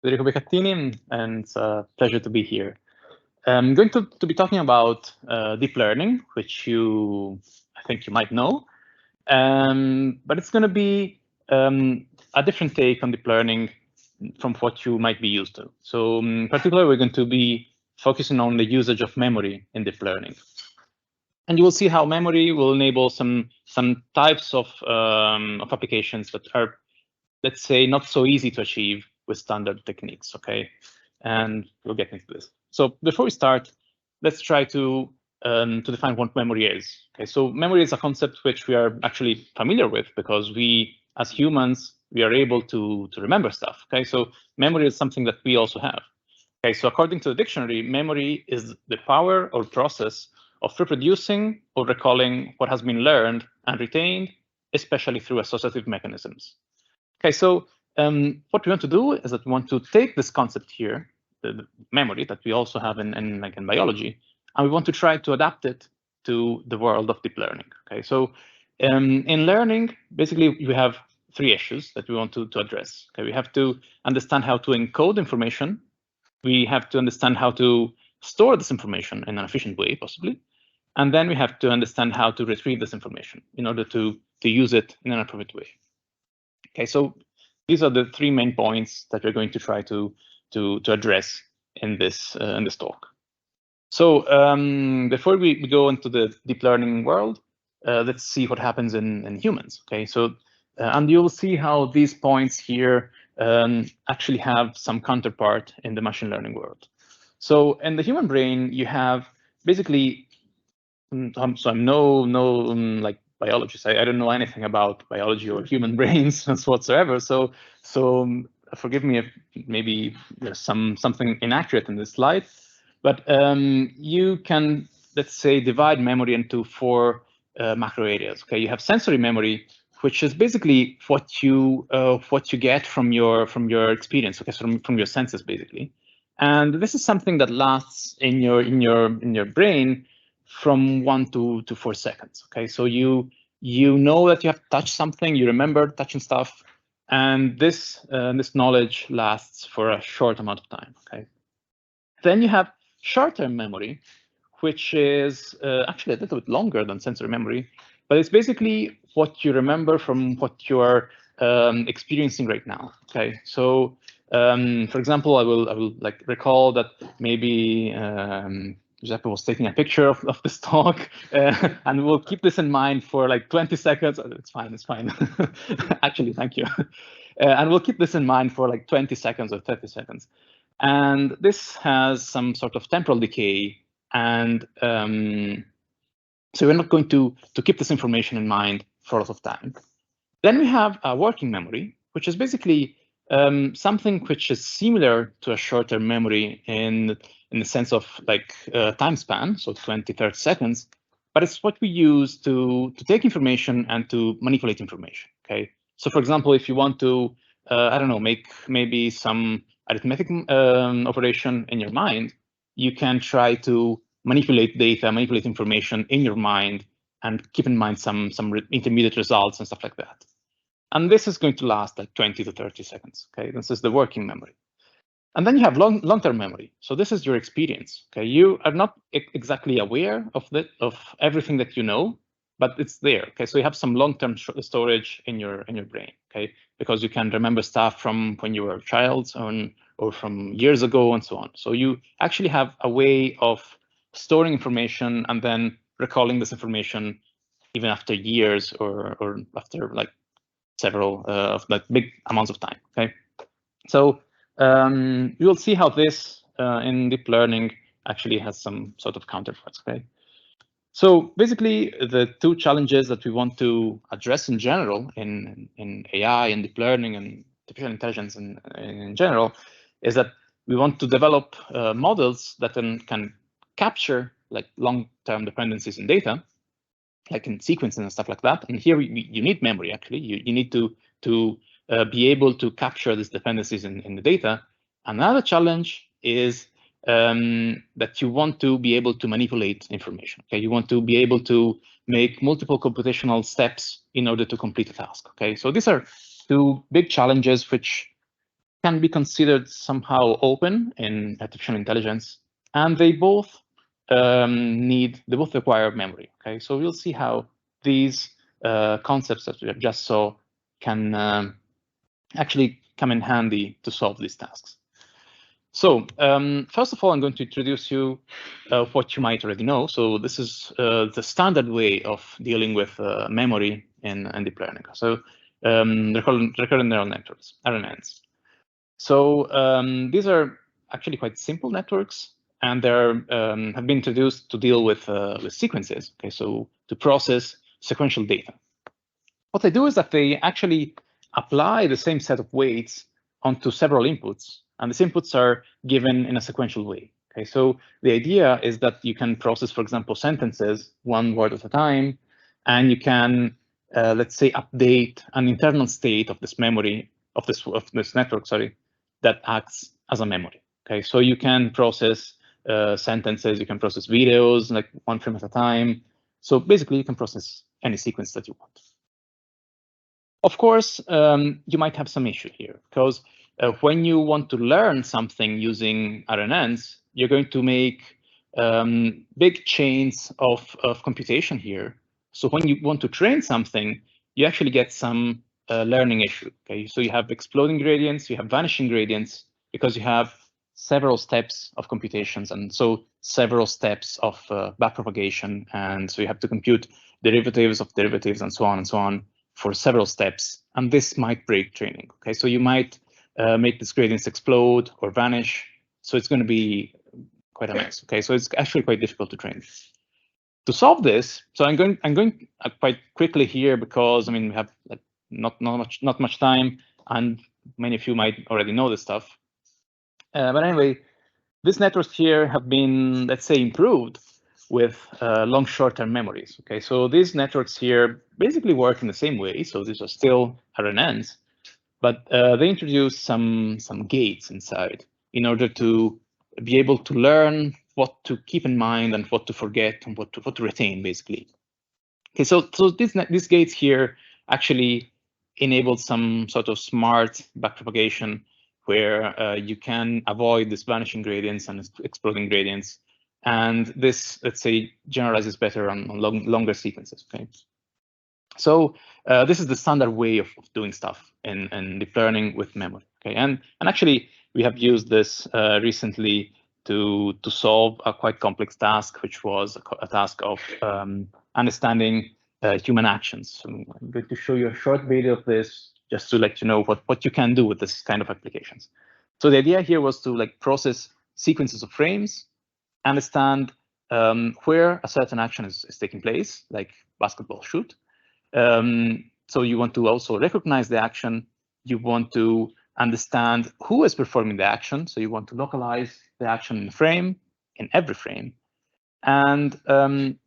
Federico Becattini, and it's a pleasure to be here. I'm going to be talking about deep learning, which I think you might know, but it's going to be a different take on deep learning from what you might be used to. So in particular, we're going to be focusing on the usage of memory in deep learning. And you will see how memory will enable some types of applications that are, let's say, not so easy to achieve with standard techniques, okay? And we'll get into this. So before we start, let's try to define what memory is. Okay, so memory is a concept which we are actually familiar with because we, as humans, we are able to remember stuff. Okay, so memory is something that we also have. Okay, so according to the dictionary, memory is the power or process of reproducing or recalling what has been learned and retained, especially through associative mechanisms. Okay, so what we want to do is that we want to take this concept here, the memory that we also have in biology, and we want to try to adapt it to the world of deep learning. Okay, so in learning, basically we have three issues that we want to address. Okay, we have to understand how to encode information. We have to understand how to store this information in an efficient way, possibly, and then we have to understand how to retrieve this information in order to use it in an appropriate way. Okay, so these are the three main points that we're going to try to address in this talk. So before we go into the deep learning world, let's see what happens in humans. Okay, so and you'll see how these points here actually have some counterpart in the machine learning world. So in the human brain, you have basically so I'm no like biologist. I don't know anything about biology or human brains whatsoever. So forgive me if maybe there's something inaccurate in this slide, but you can, let's say, divide memory into four macro areas. Okay, you have sensory memory, which is basically what you get from your experience. Okay, so from your senses basically, and this is something that lasts in your brain from 1 to 4 seconds. Okay, so you know that you have touched something, you remember touching stuff, and this knowledge lasts for a short amount of time. Okay, then you have short-term memory, which is actually a little bit longer than sensory memory, but it's basically what you remember from what you are experiencing right now. Okay, so for example, I will like recall that maybe Giuseppe was taking a picture of this talk, and we'll keep this in mind for like 20 seconds. It's fine, it's fine. Actually, thank you. And we'll keep this in mind for like 20 seconds or 30 seconds. And this has some sort of temporal decay. And so we're not going to keep this information in mind for a lot of time. Then we have a working memory, which is basically something which is similar to a short-term memory in the sense of like time span, so 20, 30 seconds, but it's what we use to take information and to manipulate information. Okay, so for example, if you want to, I don't know, make maybe some arithmetic operation in your mind, you can try to manipulate data, manipulate information in your mind, and keep in mind some intermediate results and stuff like that. And this is going to last like 20 to 30 seconds. Okay, this is the working memory. And then you have long-term memory. So this is your experience. Okay, you are not exactly aware of everything that you know, but it's there. Okay, so you have some long-term storage in your brain. Okay, because you can remember stuff from when you were a child or from years ago and so on. So you actually have a way of storing information and then recalling this information even after years or after like several like big amounts of time. Okay, so you will see how this in deep learning actually has some sort of counterparts. Okay, so basically the two challenges that we want to address in general in AI and deep learning and artificial intelligence in general is that we want to develop models that can capture like long-term dependencies in data, like in sequencing and stuff like that. And here you need memory. Actually, you need to be able to capture these dependencies in the data. Another challenge is that you want to be able to manipulate information. Okay, you want to be able to make multiple computational steps in order to complete a task. Okay, so these are two big challenges which can be considered somehow open in artificial intelligence, and they both require memory. Okay, so we'll see how these concepts that we just saw can actually come in handy to solve these tasks. So first of all, I'm going to introduce you what you might already know. So this is the standard way of dealing with memory in deep learning. So recurrent neural networks, RNNs. So these are actually quite simple networks, and they have been introduced to deal with sequences. Okay, so to process sequential data. What they do is that they actually apply the same set of weights onto several inputs, and these inputs are given in a sequential way. Okay, so the idea is that you can process, for example, sentences one word at a time, and you can, let's say, update an internal state of this memory of this network, sorry, that acts as a memory. Okay, so you can process sentences, you can process videos, like one frame at a time. So basically, you can process any sequence that you want. Of course, you might have some issue here, because when you want to learn something using RNNs, you're going to make big chains of computation here. So when you want to train something, you actually get some learning issue. Okay, so you have exploding gradients, you have vanishing gradients, because you have several steps of computations, and so several steps of backpropagation, and so you have to compute derivatives of derivatives, and so on for several steps, and this might break training. Okay, so you might make these gradients explode or vanish, so it's going to be quite a mess. Okay, so it's actually quite difficult to train. To solve this, so I'm going quite quickly here, because I mean we have like, not much time, and many of you might already know this stuff. But anyway, these networks here have been, let's say, improved with long short-term memories. Okay, so these networks here basically work in the same way. So these are still RNNs, but they introduce some gates inside in order to be able to learn what to keep in mind and what to forget and what to retain, basically. Okay, so these gates here actually enable some sort of smart backpropagation where you can avoid these vanishing gradients and exploding gradients. And this, let's say, generalizes better on longer sequences. Okay, so this is the standard way of doing stuff in deep learning with memory. Okay, and actually we have used this recently to solve a quite complex task, which was a task of understanding human actions. So I'm going to show you a short video of this just to let you know what you can do with this kind of applications. So the idea here was to like process sequences of frames, understand where a certain action is taking place, like basketball shoot. So you want to also recognize the action. You want to understand who is performing the action. So you want to localize the action in the frame, in every frame. And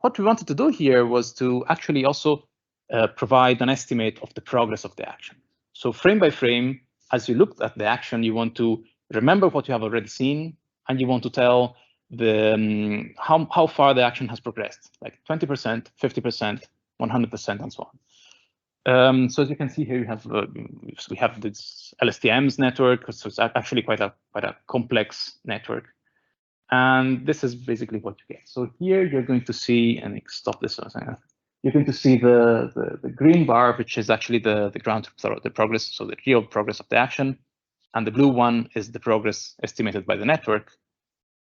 what we wanted to do here was to actually also provide an estimate of the progress of the action. So frame by frame, as you look at the action, you want to remember what you have already seen, and you want to tell the how far the action has progressed, like 20%, 50%, 100%, and so on. So as you can see here, we have this LSTM's network, so it's actually quite a complex network. And this is basically what you get. So here you're going to see, and stop this for a second. You're going to see the green bar, which is actually the ground truth, the progress, so the real progress of the action. And the blue one is the progress estimated by the network.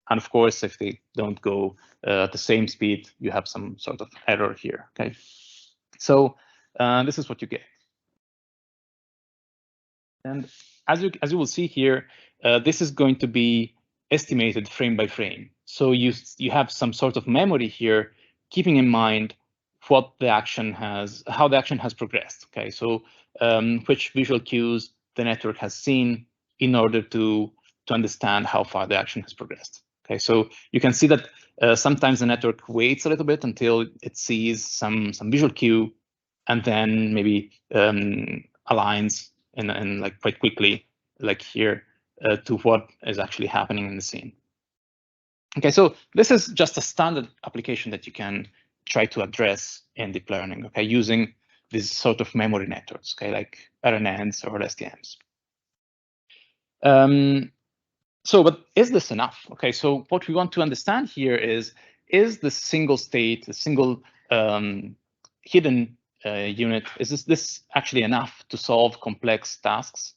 And of course, if they don't go at the same speed, you have some sort of error here. Okay, so this is what you get. And as you will see here, this is going to be estimated frame by frame. So you have some sort of memory here, keeping in mind what the action how the action has progressed. Okay, so which visual cues the network has seen in order to understand how far the action has progressed. Okay, so you can see that sometimes the network waits a little bit until it sees some visual cue, and then maybe aligns and like quite quickly, like here, to what is actually happening in the scene. Okay, so this is just a standard application that you can try to address in deep learning. Okay, using these sort of memory networks. Okay, like RNNs or LSTMs. But is this enough? Okay, so what we want to understand here is the single state, the single hidden unit, is this actually enough to solve complex tasks?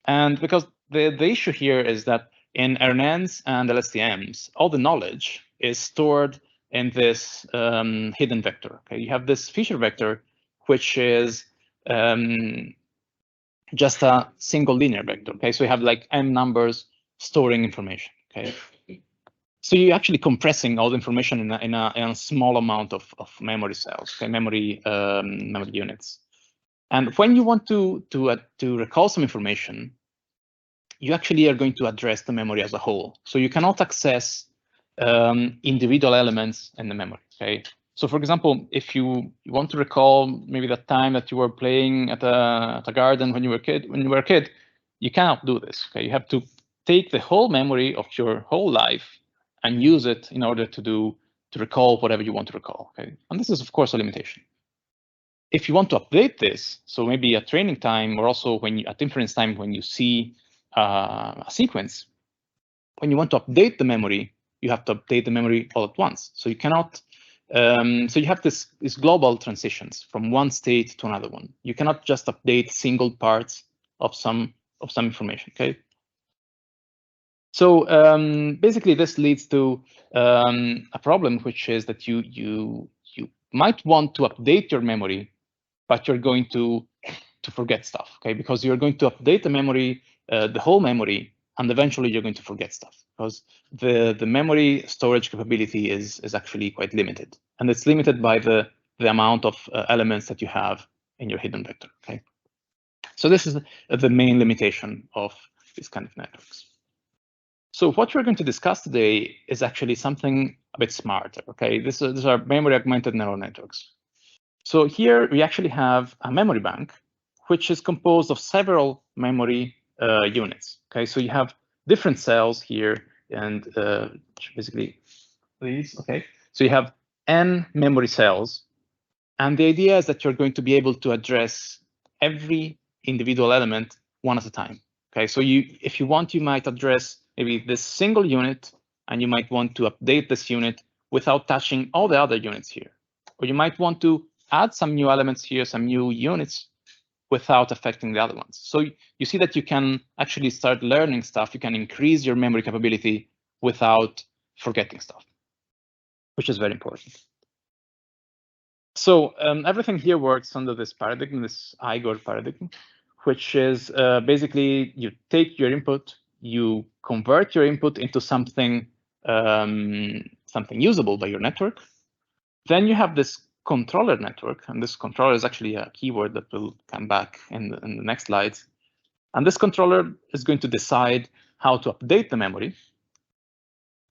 And because the issue here is that in RNNs and LSTMs, all the knowledge is stored in this hidden vector. Okay, you have this feature vector, which is just a single linear vector. Okay, so you have like m numbers storing information. Okay, so you're actually compressing all the information in a small amount of memory cells. Okay, memory units. And when you want to recall some information, you actually are going to address the memory as a whole. So you cannot access individual elements in the memory. Okay. So for example, if you want to recall maybe the time that you were playing at a garden when you were a kid, you cannot do this. Okay. You have to take the whole memory of your whole life and use it in order to recall whatever you want to recall. Okay. And this is of course a limitation. If you want to update this, so maybe at training time or also at inference time when you see a sequence, when you want to update the memory, you have to update the memory all at once. So you cannot. So you have these global transitions from one state to another one. You cannot just update single parts of some information. Okay. So basically, this leads to a problem, which is that you might want to update your memory, but you're going to forget stuff. Okay, because you're going to update the memory, the whole memory, and eventually you're going to forget stuff because the memory storage capability is actually quite limited, and it's limited by the amount of elements that you have in your hidden vector. Okay, so this is the main limitation of these kind of networks. So what we're going to discuss today is actually something a bit smarter. Okay, these are memory augmented neural networks. So here we actually have a memory bank, which is composed of several memory units. Okay, so you have different cells here, and basically these. Okay, so you have n memory cells, and the idea is that you're going to be able to address every individual element one at a time. Okay, so if you want, you might address maybe this single unit, and you might want to update this unit without touching all the other units here, or you might want to add some new elements here, some new units, without affecting the other ones. So you see that you can actually start learning stuff. You can increase your memory capability without forgetting stuff, which is very important. So everything here works under this paradigm, this Igor paradigm, which is basically you take your input, you convert your input into something usable by your network. Then you have this controller network, and this controller is actually a keyword that will come back in the next slides. And this controller is going to decide how to update the memory,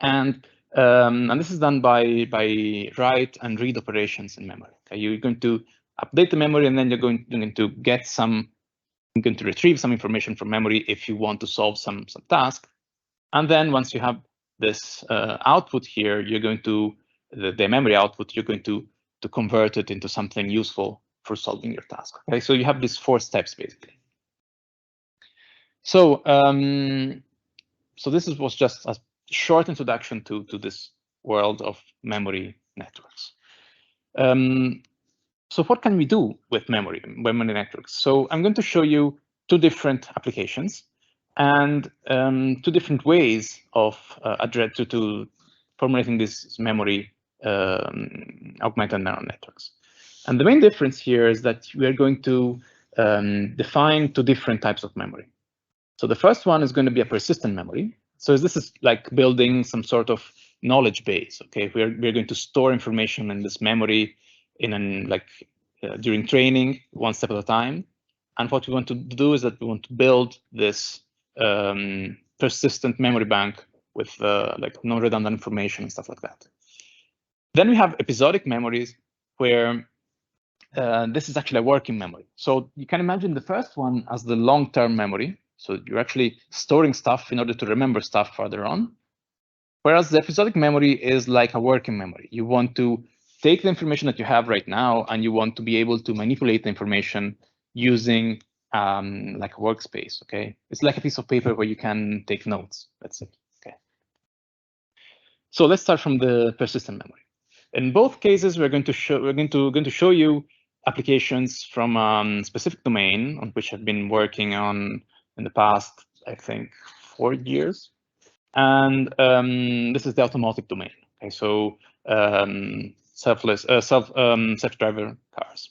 and this is done by write and read operations in memory. Okay, you're going to update the memory, and then you're going to get you're going to retrieve some information from memory if you want to solve some task. And then once you have this output here, you're going to the memory output, you're going to convert it into something useful for solving your task. Okay, so you have these 4 steps basically. So so this was just a short introduction to this world of memory networks. So what can we do with memory networks? So I'm going to show you 2 different applications and 2 different ways of to formulating this memory augmented neural networks. And the main difference here is that we are going to define 2 different types of memory. So the first one is going to be a persistent memory. So this is like building some sort of knowledge base. Okay, we're going to store information in this memory during training, one step at a time. And what we want to do is that we want to build this persistent memory bank with non-redundant information and stuff like that. Then we have episodic memories where this is actually a working memory. So you can imagine the first one as the long-term memory. So you're actually storing stuff in order to remember stuff further on. Whereas the episodic memory is like a working memory. You want to take the information that you have right now, and you want to be able to manipulate the information using like a workspace. Okay, it's like a piece of paper where you can take notes. That's it. Okay. So let's start from the persistent memory. In both cases, we're going to show you applications from a specific domain on which I've been working on in the past, I think, 4 years. And this is the automotive domain. Okay, so self-driver cars.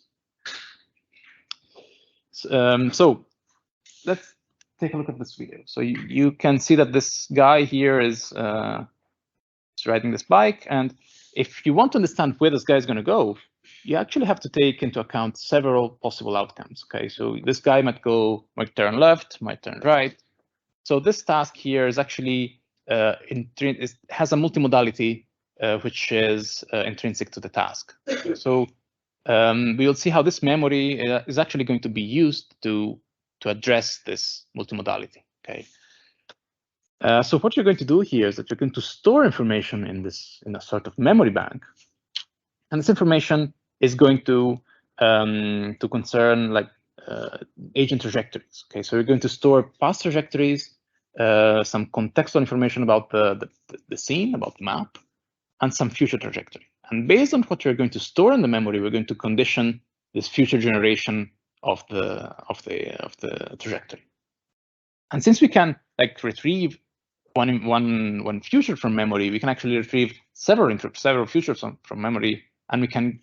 So let's take a look at this video. So you can see that this guy here is riding this bike, and if you want to understand where this guy is going to go, you actually have to take into account several possible outcomes. Okay, so this guy might turn left, might turn right. So this task here is actually has a multimodality which is intrinsic to the task. So we will see how this memory is actually going to be used to address this multimodality. Okay. So what you're going to do here is that you're going to store information in a sort of memory bank, and this information is going to concern like agent trajectories. Okay, so you're going to store past trajectories, some contextual information about the scene, about the map, and some future trajectory. And based on what you're going to store in the memory, we're going to condition this future generation of the trajectory. And since we can like retrieve one future from memory, we can actually retrieve several futures from memory, and we can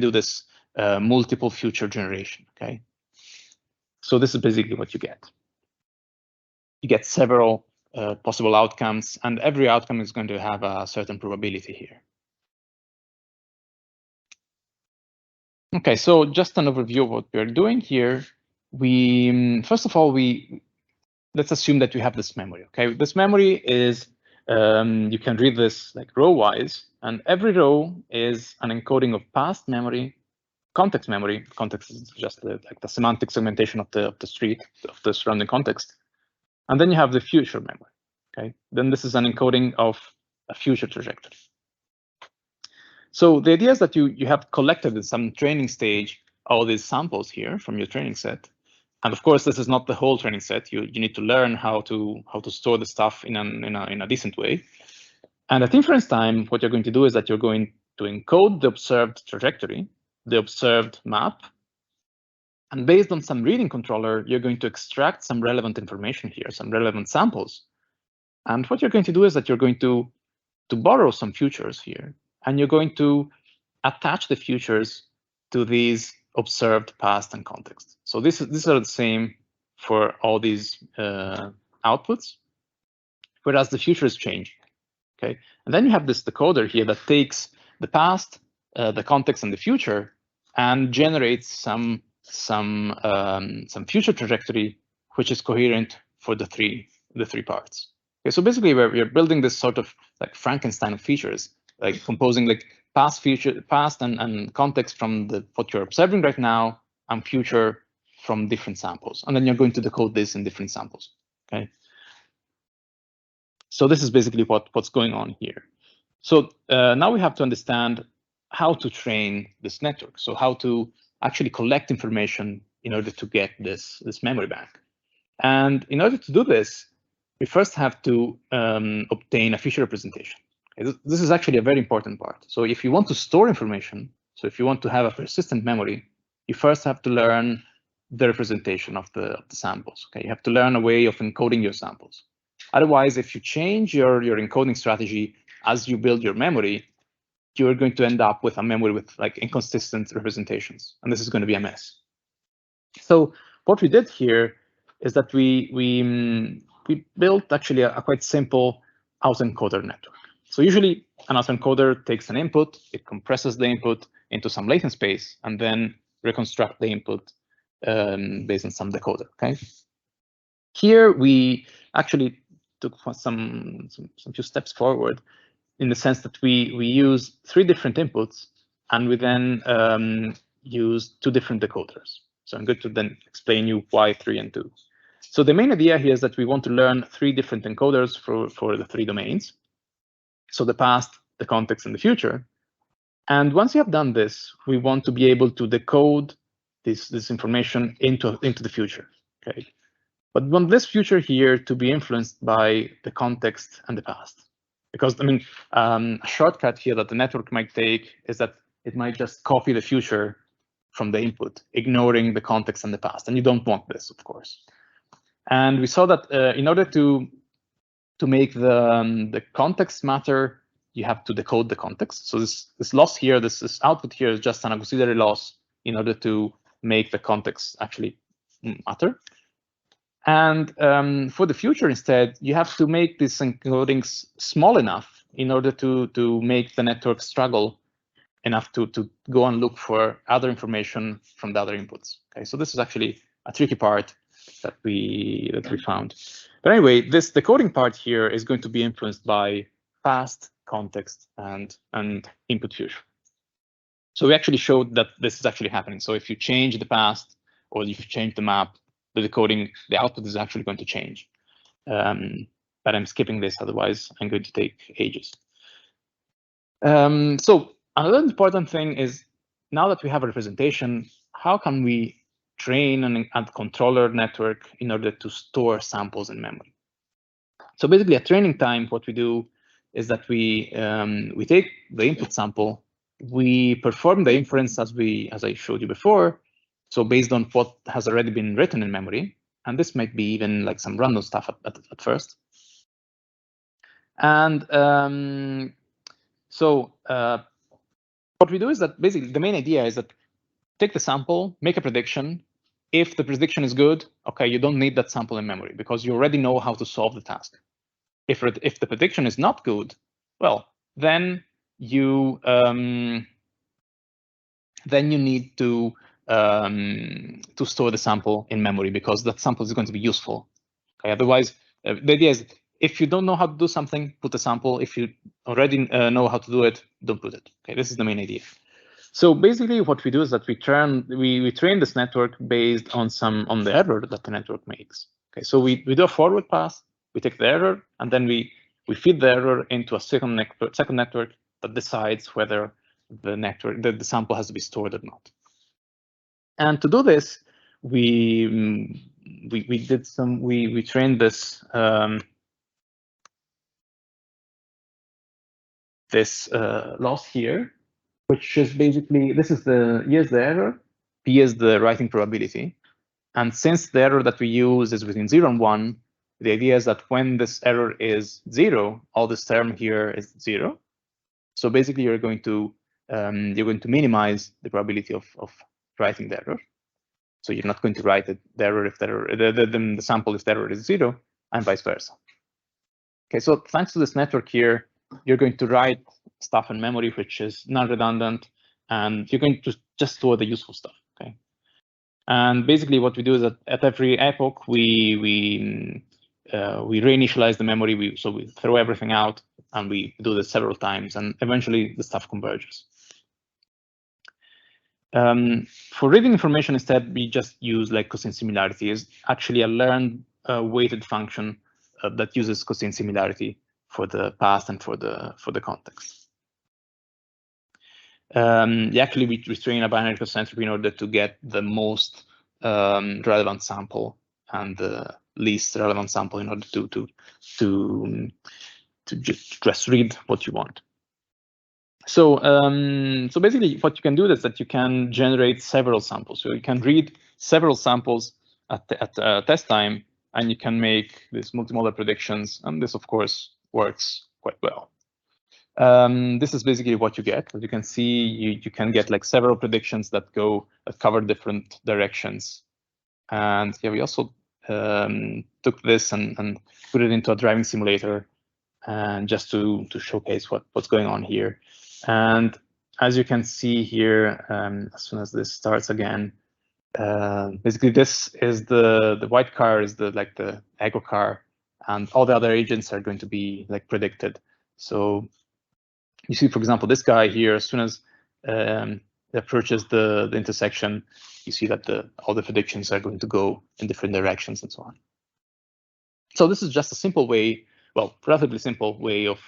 do this multiple future generation. Okay, so this is basically what you get. You get several possible outcomes, and every outcome is going to have a certain probability here. Okay, so just an overview of what we're doing here. First of all, let's assume that we have this memory. Okay, this memory is you can read this like row-wise, and every row is an encoding of past memory, context memory. Context is just like the semantic segmentation of the street, of the surrounding context, and then you have the future memory. Okay, then this is an encoding of a future trajectory. So the idea is that you have collected in some training stage all these samples here from your training set. And of course, this is not the whole training set. You need to learn how to store the stuff in a decent way. And at inference time, what you're going to do is that you're going to encode the observed trajectory, the observed map, and based on some reading controller, you're going to extract some relevant information here, some relevant samples. And what you're going to do is that you're going to borrow some futures here, and you're going to attach the futures to these observed past and context. So these are the same for all these outputs, whereas the future is changing. Okay, and then you have this decoder here that takes the past, the context, and the future, and generates some future trajectory which is coherent for the three parts. Okay, so basically we're building this sort of like Frankenstein of features, like composing like past and context from what you're observing right now, and future from different samples, and then you're going to decode this in different samples. Okay, so this is basically what's going on here. So now we have to understand how to train this network. So how to actually collect information in order to get this memory bank. And in order to do this, we first have to obtain a feature representation. Okay, this is actually a very important part. So if you want to store information, so if you want to have a persistent memory, you first have to learn the representation of the samples. Okay, you have to learn a way of encoding your samples. Otherwise, if you change your encoding strategy as you build your memory, you're going to end up with a memory with like inconsistent representations, and this is going to be a mess. So what we did here is that we built actually a quite simple autoencoder network. So usually an autoencoder takes an input, it compresses the input into some latent space, and then reconstruct the input based on some decoder. Okay. Here we actually took some few steps forward, in the sense that we use 3 different inputs, and we then use 2 different decoders. So I'm going to then explain you why 3 and 2. So the main idea here is that we want to learn 3 different encoders for the 3 domains. So the past, the context, and the future. And once you have done this, we want to be able to decode this information into the future. Okay, but we want this future here to be influenced by the context and the past, because I mean, a shortcut here that the network might take is that it might just copy the future from the input, ignoring the context and the past, and you don't want this, of course. And we saw that in order to make the context matter, you have to decode the context. So this loss here, this output here is just an auxiliary loss in order to make the context actually matter. And for the future, instead, you have to make these encodings small enough in order to make the network struggle enough to go and look for other information from the other inputs. Okay, so this is actually a tricky part that we found. But anyway, this decoding part here is going to be influenced by past, context, and input future. So we actually showed that this is actually happening. So if you change the past or if you change the map, the decoding, the output is actually going to change. But I'm skipping this, otherwise I'm going to take ages. So another important thing is, now that we have a representation, how can we train a controller network in order to store samples in memory? So basically, at training time, what we do is that we take the input sample, we perform the inference as I showed you before. So based on what has already been written in memory, and this might be even like some random stuff at first. And what we do is that basically the main idea is that take the sample, make a prediction. If the prediction is good, okay, you don't need that sample in memory because you already know how to solve the task. If the prediction is not good, well, then you need to store the sample in memory because that sample is going to be useful. Okay, otherwise, the idea is if you don't know how to do something, put a sample. If you already know how to do it, don't put it. Okay, this is the main idea. So basically, what we do is that we train this network based on the error that the network makes. Okay, so we do a forward pass. We take the error and then we feed the error into a second network that decides whether the sample has to be stored or not. And to do this, we trained this loss here, which is basically, here's the error, P is the writing probability. And since the error that we use is between 0 and 1, the idea is that when this error is 0, all this term here is 0. So basically, you're going to minimize the probability of writing the error. So you're not going to write the error if the sample if the error is 0, and vice versa. Okay, so thanks to this network here, you're going to write stuff in memory which is non-redundant, and you're going to just store the useful stuff. Okay, and basically what we do is that at every epoch we reinitialize the memory. So we throw everything out, and we do this several times, and eventually the stuff converges. For reading information instead, we just use like cosine similarity. Is actually a learned weighted function that uses cosine similarity for the past and for the context. Actually, we train a binary cross entropy in order to get the most relevant sample and the least relevant sample in order to just read what you want. So so basically, what you can do is that you can generate several samples. So you can read several samples at test time, and you can make these multimodal predictions. And this, of course, works quite well. This is basically what you get. As you can see, you can get like several predictions that cover different directions. And yeah, we also took this and put it into a driving simulator, and just to showcase what's going on here. And as you can see here, as soon as this starts again, basically this is the white car is the echo car, and all the other agents are going to be like predicted. So you see, for example, this guy here, as soon as it approaches the intersection, you see that all the predictions are going to go in different directions and so on. So this is just a simple way, well, relatively simple way of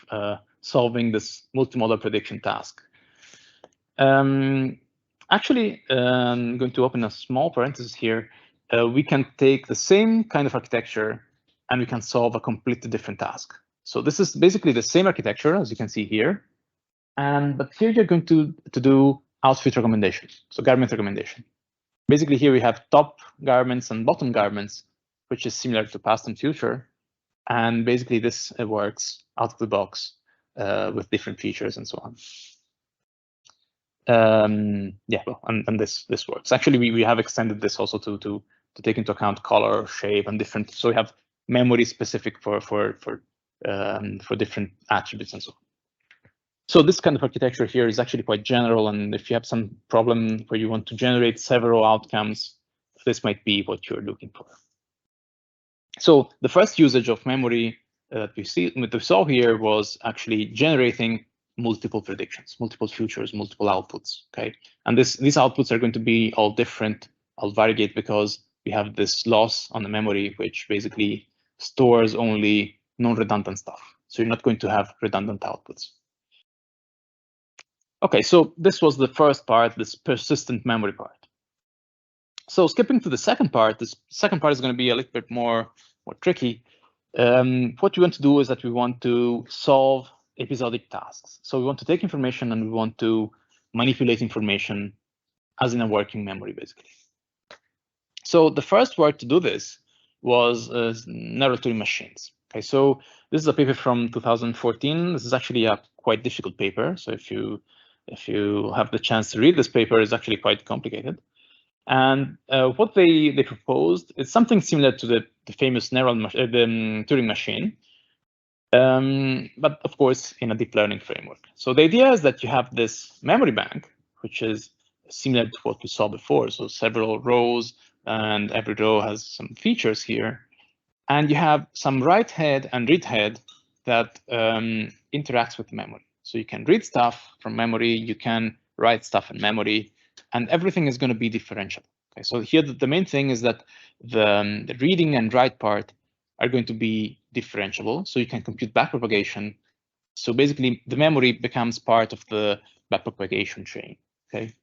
solving this multimodal prediction task. Actually, I'm going to open a small parenthesis here. We can take the same kind of architecture and we can solve a completely different task. So this is basically the same architecture as you can see here. But here you're going to do outfit recommendation, so garment recommendation. Basically here we have top garments and bottom garments, which is similar to past and future. And basically this works out of the box with different features and so on. Yeah, well, and this works. Actually, we have extended this also to take into account color, shape, and different. So we have memory specific for different attributes and so on. So this kind of architecture here is actually quite general, and if you have some problem where you want to generate several outcomes, this might be what you're looking for. So the first usage of memory that we saw here was actually generating multiple predictions, multiple futures, multiple outputs. Okay, and these outputs are going to be all different, all variegate, because we have this loss on the memory, which basically stores only non-redundant stuff. So you're not going to have redundant outputs. Okay, so this was the first part, this persistent memory part. So skipping to the second part, this second part is going to be a little bit more tricky. What we want to do is that we want to solve episodic tasks. So we want to take information and we want to manipulate information as in a working memory, basically. So the first work to do this was neural Turing machines. Okay, so this is a paper from 2014. This is actually a quite difficult paper. So if you have the chance to read this paper, it's actually quite complicated. And what they proposed is something similar to the famous Turing machine, but of course in a deep learning framework. So the idea is that you have this memory bank, which is similar to what we saw before. So several rows, and every row has some features here. And you have some write head and read head that interacts with the memory. So you can read stuff from memory, you can write stuff in memory, and everything is going to be differentiable. Okay, so here the main thing is that the reading and write part are going to be differentiable, so you can compute backpropagation. So basically, the memory becomes part of the backpropagation chain. Okay.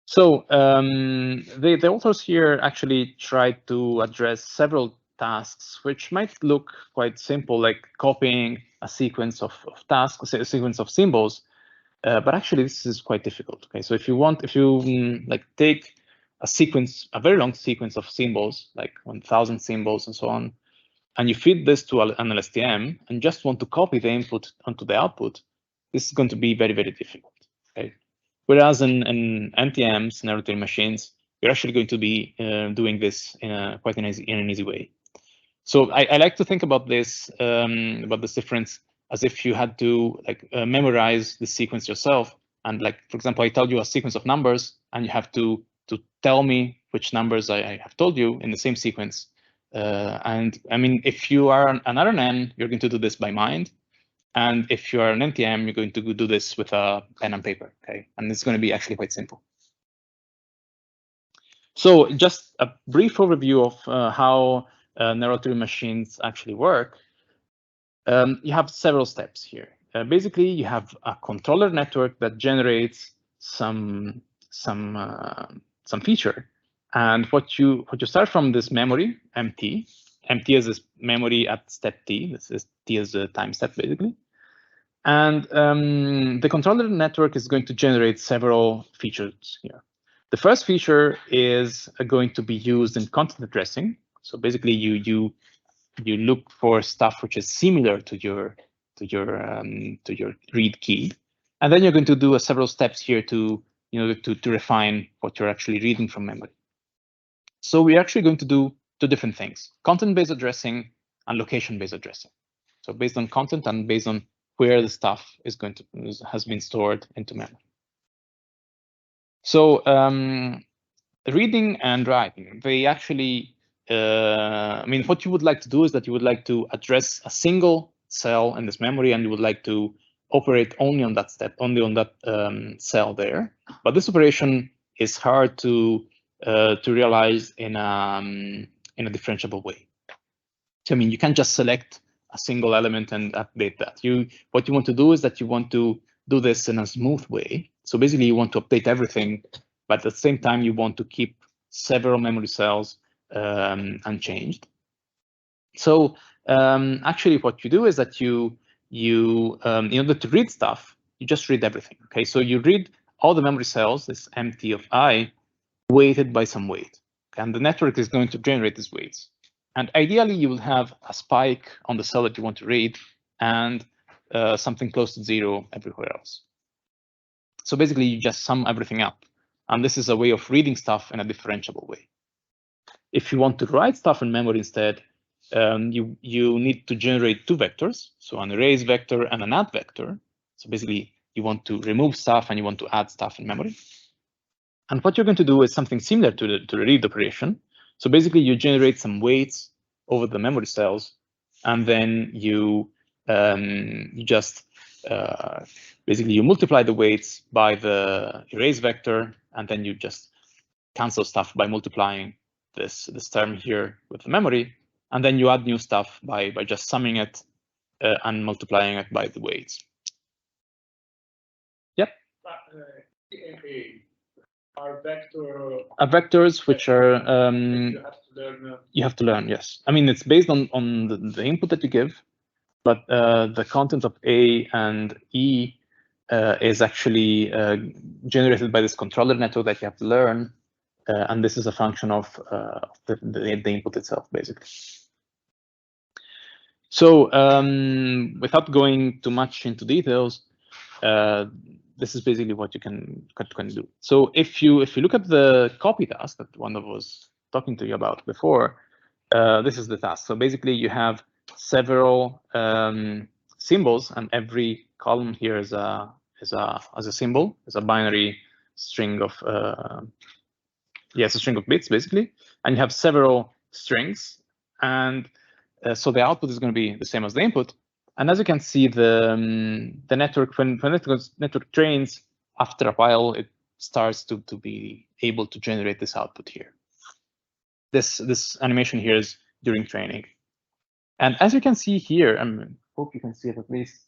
So the authors here actually tried to address several tasks, which might look quite simple, like copying a sequence of tasks, a sequence of symbols. But actually, this is quite difficult. Okay, so if you like take a sequence, a very long sequence of symbols, like 1,000 symbols and so on, and you feed this to an LSTM and just want to copy the input onto the output, this is going to be very, very difficult. Okay, whereas in NTMs, neural Turing machines, you're actually going to be doing this in an easy way. So I like to think about this difference as if you had to like memorize the sequence yourself. And like, for example, I tell you a sequence of numbers and you have to tell me which numbers I have told you in the same sequence. And I mean, if you are an RNN, you're going to do this by mind. And if you are an NTM, you're going to do this with a pen and paper, okay? And it's going to be actually quite simple. So just a brief overview of how neural Turing machines actually work. You have several steps here. Basically, you have a controller network that generates some feature, and what you start from this memory MT. MT is this memory at step T. This is T is the time step basically, and the controller network is going to generate several features here. The first feature is going to be used in content addressing. So basically, you look for stuff which is similar to your read key, and then you're going to do several steps here to refine what you're actually reading from memory. So we're actually going to do two different things: content-based addressing and location-based addressing. So based on content and based on where the stuff has been stored into memory. So reading and writing, they actually. I mean, what you would like to do is that you would like to address a single cell in this memory, and you would like to operate only on that step, only on that cell there. But this operation is hard to realize in a differentiable way. So I mean, you can't just select a single element and update that. What you want to do is that you want to do this in a smooth way. So basically, you want to update everything, but at the same time, you want to keep several memory cells unchanged. So actually, what you do is that you in order to read stuff, you just read everything. Okay, so you read all the memory cells, this empty of I, weighted by some weight, and the network is going to generate these weights. And ideally, you will have a spike on the cell that you want to read, and something close to 0 everywhere else. So basically, you just sum everything up, and this is a way of reading stuff in a differentiable way. If you want to write stuff in memory instead, you need to generate 2 vectors, so an erase vector and an add vector. So basically, you want to remove stuff and you want to add stuff in memory. And what you're going to do is something similar to the read operation. So basically, you generate some weights over the memory cells, and then you just basically you multiply the weights by the erase vector, and then you just cancel stuff by multiplying this term here with the memory, and then you add new stuff by just summing it and multiplying it by the weights. Yep. Are vectors which are you have to learn. Yes, I mean it's based on the input that you give, but the content of A and E is actually generated by this controller network that you have to learn, and this is a function of the input itself, basically. So without going too much into details, this is basically what you can do. So if you look at the copy task that one of was talking to you about before, this is the task. So basically, you have several symbols, and every column here is a symbol, is a binary string of it's a string of bits basically, and you have several strings, and so the output is going to be the same as the input. And as you can see, the network, when network trains, after a while, it starts to be able to generate this output here. This animation here is during training. And as you can see here, I hope you can see it at least,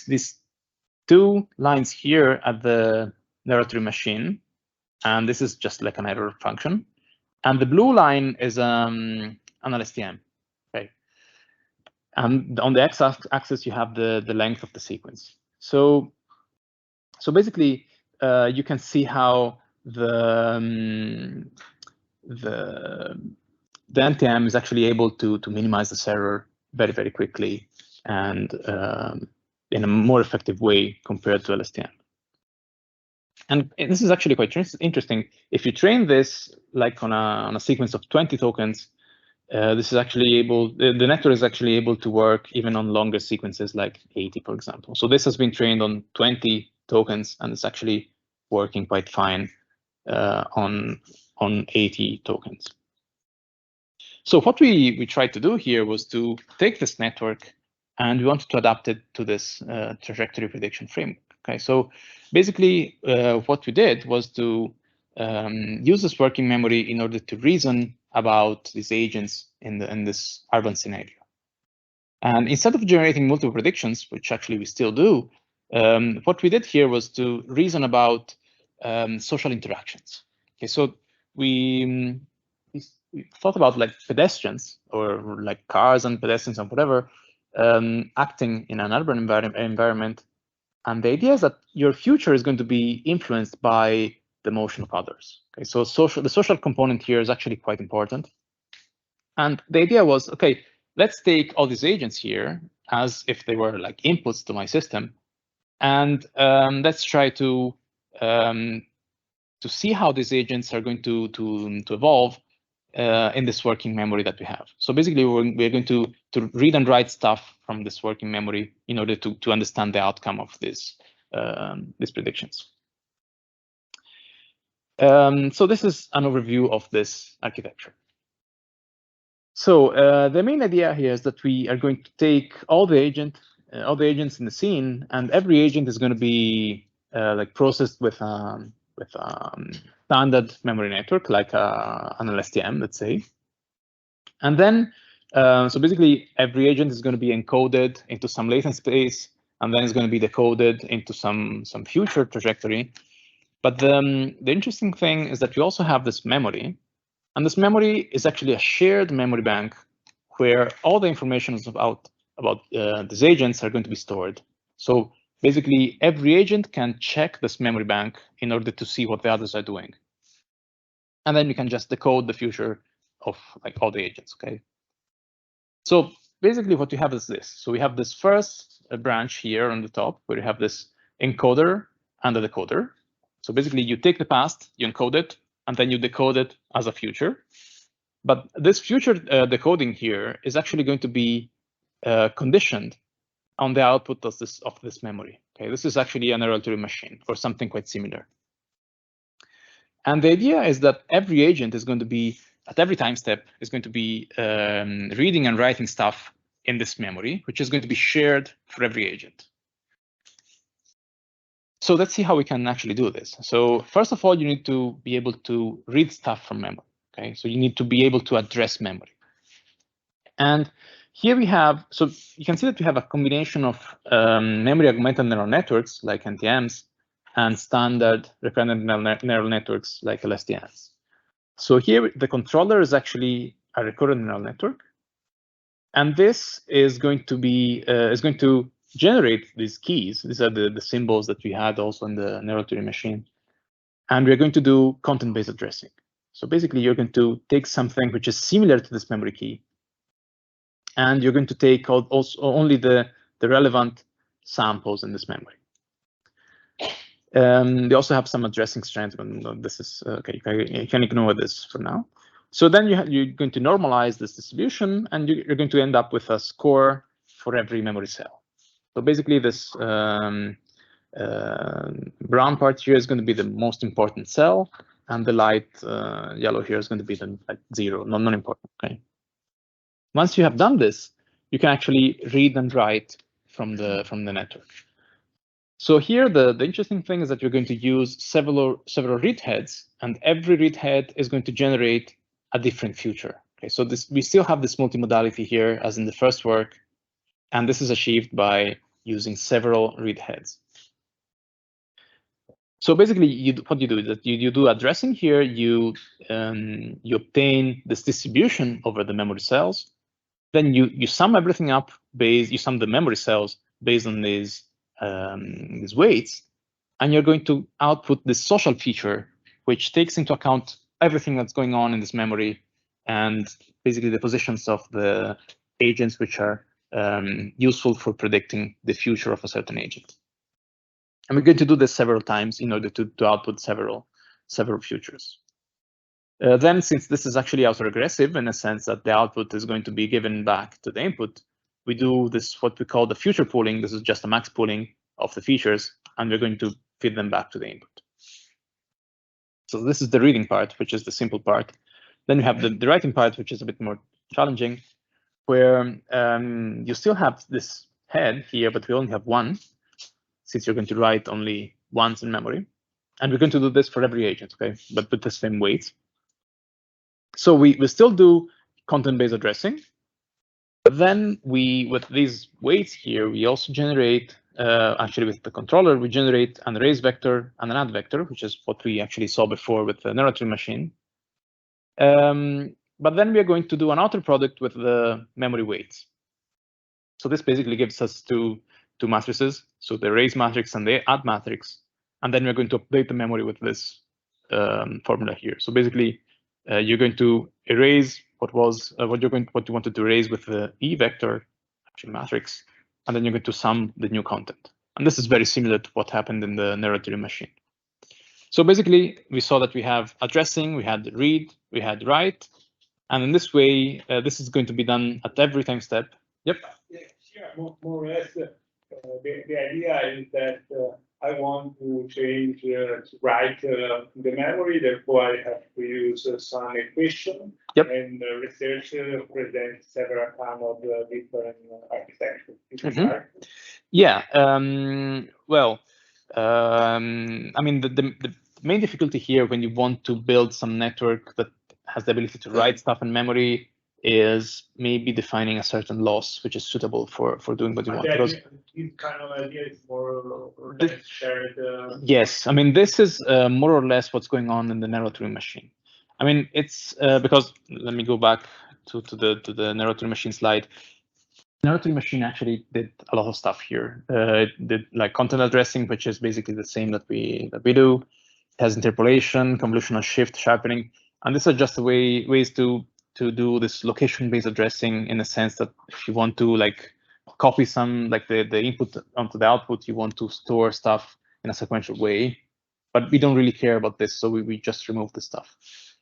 these 2 lines here at the narrative machine, and this is just like an error function. And the blue line is an LSTM. Okay. And on the x-axis, you have the length of the sequence. So basically, you can see how the NTM is actually able to minimize this error very, very quickly and in a more effective way compared to LSTM. And this is actually quite interesting. If you train this like on a sequence of 20 tokens, this is actually the network is actually able to work even on longer sequences like 80, for example. So this has been trained on 20 tokens, and it's actually working quite fine on 80 tokens. So what we tried to do here was to take this network, and we wanted to adapt it to this trajectory prediction framework. Okay, so basically what we did was to use this working memory in order to reason about these agents in this urban scenario. And instead of generating multiple predictions, which actually we still do, what we did here was to reason about social interactions. Okay, so we thought about like pedestrians or like cars and pedestrians and whatever acting in an urban environment. And the idea is that your future is going to be influenced by the motion of others. Okay, so the social component here is actually quite important. And the idea was, okay, let's take all these agents here as if they were like inputs to my system, and let's try to see how these agents are going to evolve in this working memory that we have. So basically, we're going to read and write stuff from this working memory in order to understand the outcome of these predictions. So this is an overview of this architecture. So the main idea here is that we are going to take all the agents in the scene, and every agent is going to be like processed with standard memory network, like an LSTM, let's say. And then, so basically, every agent is going to be encoded into some latent space, and then it's going to be decoded into some future trajectory. But the interesting thing is that we also have this memory, and this memory is actually a shared memory bank where all the information about these agents are going to be stored. So basically, every agent can check this memory bank in order to see what the others are doing. And then you can just decode the future of like all the agents, okay? So basically what you have is this. So we have this first branch here on the top where you have this encoder and the decoder. So basically you take the past, you encode it, and then you decode it as a future. But this future decoding here is actually going to be conditioned on the output of this memory. Okay, this is actually a neural Turing machine or something quite similar. And the idea is that every agent is going to be, at every time step, is going to be reading and writing stuff in this memory, which is going to be shared for every agent. So let's see how we can actually do this. So first of all, you need to be able to read stuff from memory. Okay, so you need to be able to address memory. And here we have, so you can see that we have a combination of memory augmented neural networks like NTMs and standard recurrent neural networks like LSTMs. So here the controller is actually a recurrent neural network, and this is going to be going to generate these keys. These are the symbols that we had also in the neural Turing machine, and we're going to do content-based addressing. So basically, you're going to take something which is similar to this memory key, and you're going to take also only the relevant samples in this memory. They also have some addressing strength, but this is okay. You can ignore this for now. So then you're going to normalize this distribution, and you're going to end up with a score for every memory cell. So basically, this brown part here is going to be the most important cell, and the light yellow here is going to be the like 0, non-important. Okay. Once you have done this, you can actually read and write from the network. So here, the interesting thing is that you're going to use several read heads, and every read head is going to generate a different future. Okay, so we still have this multimodality here as in the first work, and this is achieved by using several read heads. So basically, what you do is that you do addressing here. You obtain this distribution over the memory cells. Then you sum everything up you sum the memory cells based on these weights, and you're going to output this social feature, which takes into account everything that's going on in this memory and basically the positions of the agents which are useful for predicting the future of a certain agent. And we're going to do this several times in order to output several futures. Then, since this is actually autoregressive in a sense that the output is going to be given back to the input, we do this, what we call the future pooling. This is just a max pooling of the features, and we're going to feed them back to the input. So this is the reading part, which is the simple part. Then we have the writing part, which is a bit more challenging, where you still have this head here, but we only have one, since you're going to write only once in memory. And we're going to do this for every agent, okay, but with the same weight. So we still do content-based addressing. But then with these weights here, we also generate, actually with the controller, we generate an erase vector and an add vector, which is what we actually saw before with the neural Turing machine. But then we are going to do an outer product with the memory weights. So this basically gives us two matrices, so the erase matrix and the add matrix. And then we're going to update the memory with this formula here. So basically, you're going to erase what you wanted to erase with the E vector, actually matrix, and then you're going to sum the new content. And this is very similar to what happened in the neural Turing machine. So basically, we saw that we have addressing, we had read, we had write, and in this way, this is going to be done at every time step. Yep. Yeah, more or less, the idea is that I want to change to write the memory, therefore I have to use some equation. Yep. And research presents several kinds of different architectures. Mm-hmm. Yeah. Well, I mean, the main difficulty here when you want to build some network that has the ability to write stuff in memory is maybe defining a certain loss which is suitable for doing what you want. This kind of idea is more or less shared. Yes, I mean, this is more or less what's going on in the narrow Turing machine. I mean, it's because let me go back to the narrow Turing machine slide. Narrow Turing machine actually did a lot of stuff here. It did like content addressing, which is basically the same that we do. It has interpolation, convolutional shift, sharpening, and these are just ways to do this location-based addressing, in a sense that if you want to like copy some like the input onto the output, you want to store stuff in a sequential way, but we don't really care about this, so we just remove the stuff.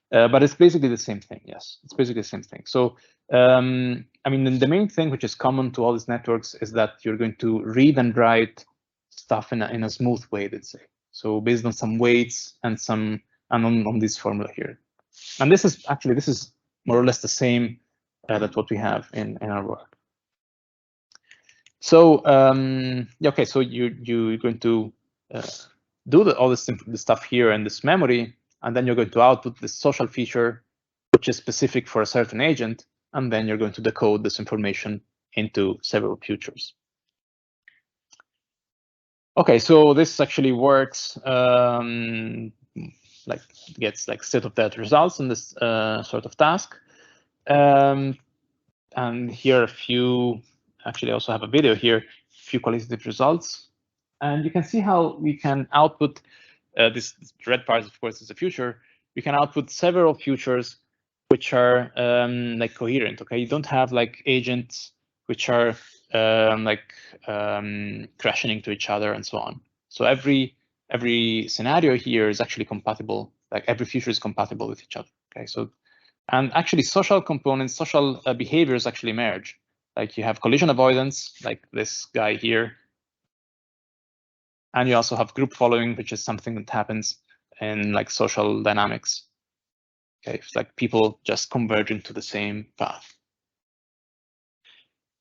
But it's basically the same thing. Yes, it's basically the same thing. So I mean, the main thing which is common to all these networks is that you're going to read and write stuff in a smooth way, let's say. So based on some weights and on this formula here. And this is more or less the same that what we have in our work. So okay, so you're going to do all this stuff here in this memory, and then you're going to output this social feature, which is specific for a certain agent, and then you're going to decode this information into several futures. Okay, so this actually works, like gets like state-of-the-art results in this sort of task. And here are a few, actually I also have a video here, a few qualitative results. And you can see how we can output, this red part, of course, is a future. We can output several futures which are like coherent, okay? You don't have like agents which are crashing into each other and so on. So every scenario here is actually compatible, like every future is compatible with each other, okay? So, and actually social components, social behaviors actually merge. Like you have collision avoidance, like this guy here. And you also have group following, which is something that happens in like social dynamics. Okay, it's like people just converge into the same path.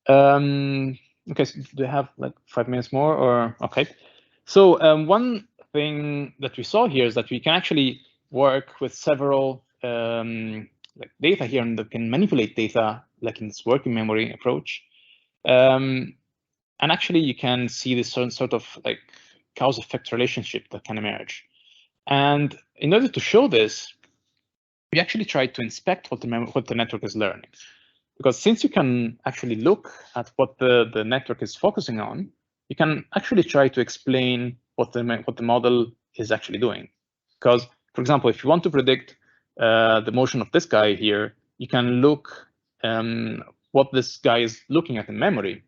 Okay, so do I have like 5 minutes more or okay? So one thing that we saw here is that we can actually work with several like data here, and that can manipulate data like in this working memory approach. And actually you can see this sort of like cause-effect relationship that can emerge. And in order to show this, we actually try to inspect what the network is learning. Because since you can actually look at what the network is focusing on, you can actually try to explain what the model is actually doing. Because, for example, if you want to predict the motion of this guy here, you can look what this guy is looking at in memory,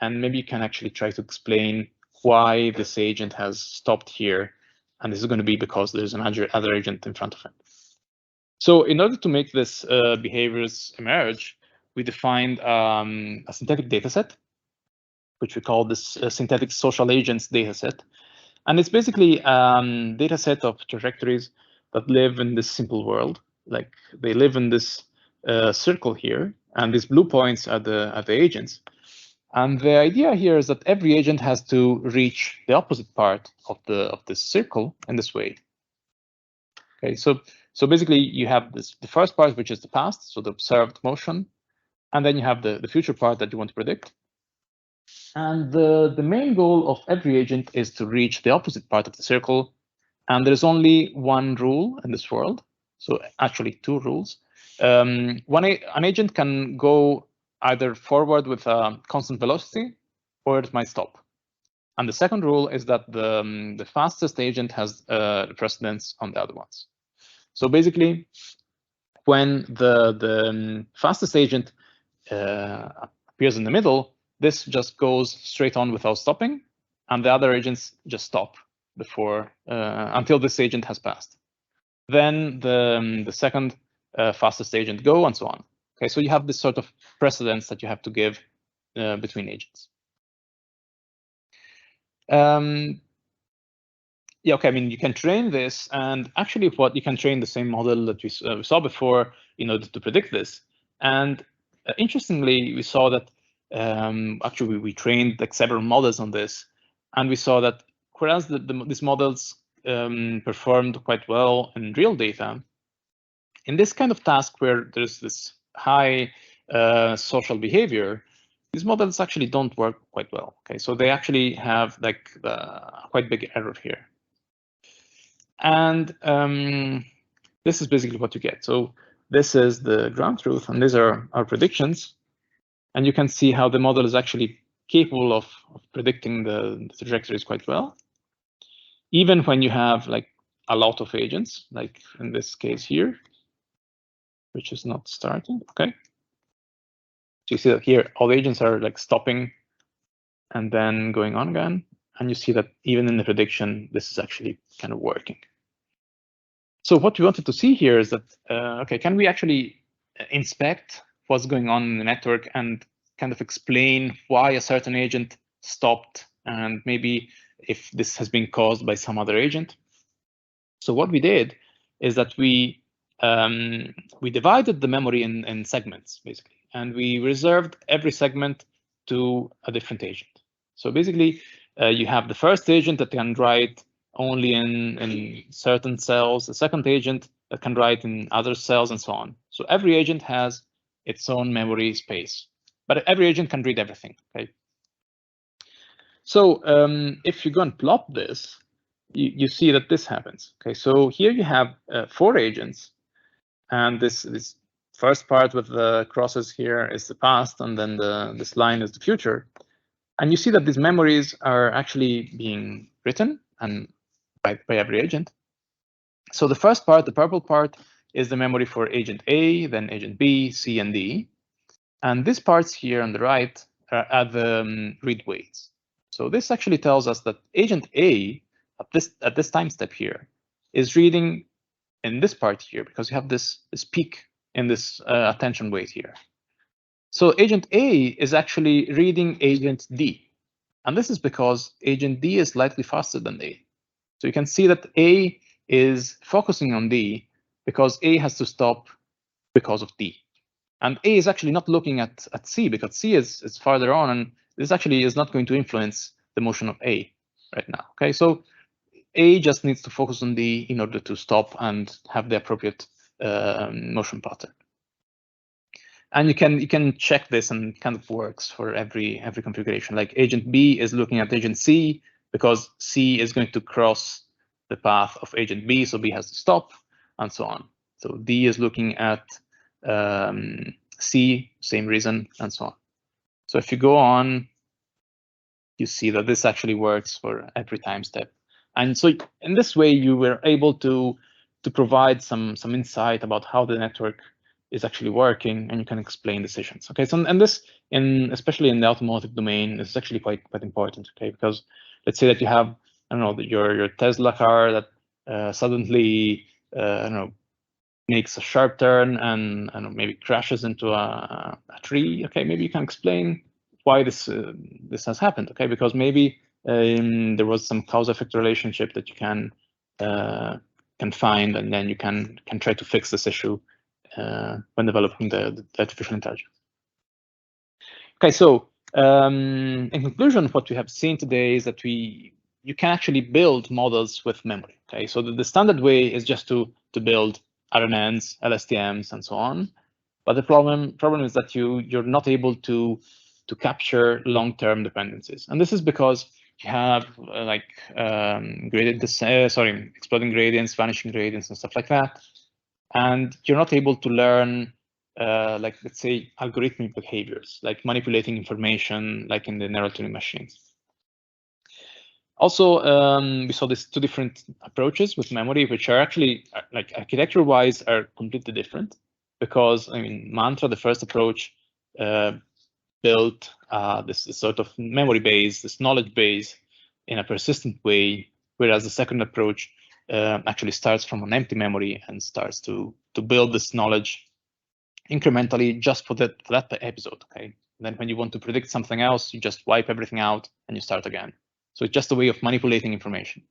and maybe you can actually try to explain why this agent has stopped here, and this is going to be because there's another agent in front of him. So in order to make this behaviors emerge, we defined a synthetic dataset, which we call this synthetic social agents dataset. And it's basically a dataset of trajectories that live in this simple world. Like they live in this circle here, and these blue points are the agents. And the idea here is that every agent has to reach the opposite part of this circle in this way. Okay, so basically you have the first part, which is the past, so the observed motion, and then you have the future part that you want to predict. And the main goal of every agent is to reach the opposite part of the circle. And there's only one rule in this world. So actually 2 rules. An agent can go either forward with a constant velocity, or it might stop. And the second rule is that the fastest agent has precedence on the other ones. So basically, when the fastest agent appears in the middle, this just goes straight on without stopping, and the other agents just stop before until this agent has passed. Then the second fastest agent go, and so on. Okay, so you have this sort of precedence that you have to give between agents. Yeah, okay, I mean, you can train this, and actually what you can train the same model that we saw before in order to predict this. And interestingly, we saw that actually we trained like several models on this, and we saw that whereas these models performed quite well in real data, in this kind of task where there's this high social behavior, these models actually don't work quite well. Okay, so they actually have like quite big error here. And this is basically what you get. So this is the ground truth, and these are our predictions. And you can see how the model is actually capable of predicting the trajectories quite well, even when you have like a lot of agents, like in this case here, which is not starting. Okay. So you see that here, all the agents are like stopping and then going on again. And you see that even in the prediction, this is actually kind of working. So what we wanted to see here is that, okay, can we actually inspect what's going on in the network and kind of explain why a certain agent stopped and maybe if this has been caused by some other agent? So what we did is that we divided the memory in segments, basically, and we reserved every segment to a different agent. So basically, you have the first agent that can write only in certain cells, the second agent that can write in other cells, and so on. So every agent has its own memory space, but every agent can read everything. Okay. So if you go and plot this, you see that this happens. Okay, so here you have 4 agents, and this first part with the crosses here is the past, and then this line is the future. And you see that these memories are actually being written and by every agent. So the first part, the purple part, is the memory for agent A, then agent B, C, and D. And these parts here on the right are the read weights. So this actually tells us that agent A at this time step here is reading in this part here because you have this peak in this attention weight here. So agent A is actually reading agent D. And this is because agent D is slightly faster than A. So you can see that A is focusing on D because A has to stop because of D. And A is actually not looking at C because C is farther on, and this actually is not going to influence the motion of A right now. Okay, so A just needs to focus on D in order to stop and have the appropriate motion pattern. And you can check this, and it kind of works for every configuration. Like agent B is looking at agent C because C is going to cross the path of agent B, so B has to stop, and so on. So D is looking at C, same reason, and so on. So if you go on, you see that this actually works for every time step. And so in this way, you were able to provide some insight about how the network is actually working, and you can explain decisions. Okay, so and this, especially in the automotive domain, is actually quite important. Okay, because let's say that you have, I don't know, your Tesla car that suddenly I don't know, makes a sharp turn and maybe crashes into a tree. Okay, maybe you can explain why this has happened. Okay, because maybe there was some cause-effect relationship that you can find, and then you can try to fix this issue when developing the artificial intelligence. Okay, so in conclusion, what we have seen today is that you can actually build models with memory. Okay, so the standard way is just to build RNNs, LSTMs, and so on. But the problem is that you're not able to capture long-term dependencies, and this is because you have like exploding gradients, vanishing gradients, and stuff like that, and you're not able to learn like, let's say, algorithmic behaviors, like manipulating information, like in the neural tuning machines. Also, we saw these 2 different approaches with memory, which are actually, like, architecture-wise, are completely different. Because, I mean, Mantra, the first approach, built this sort of memory base, this knowledge base, in a persistent way, whereas the second approach actually starts from an empty memory and starts to build this knowledge incrementally just for that episode. Okay, and then when you want to predict something else, you just wipe everything out and you start again. So it's just a way of manipulating information.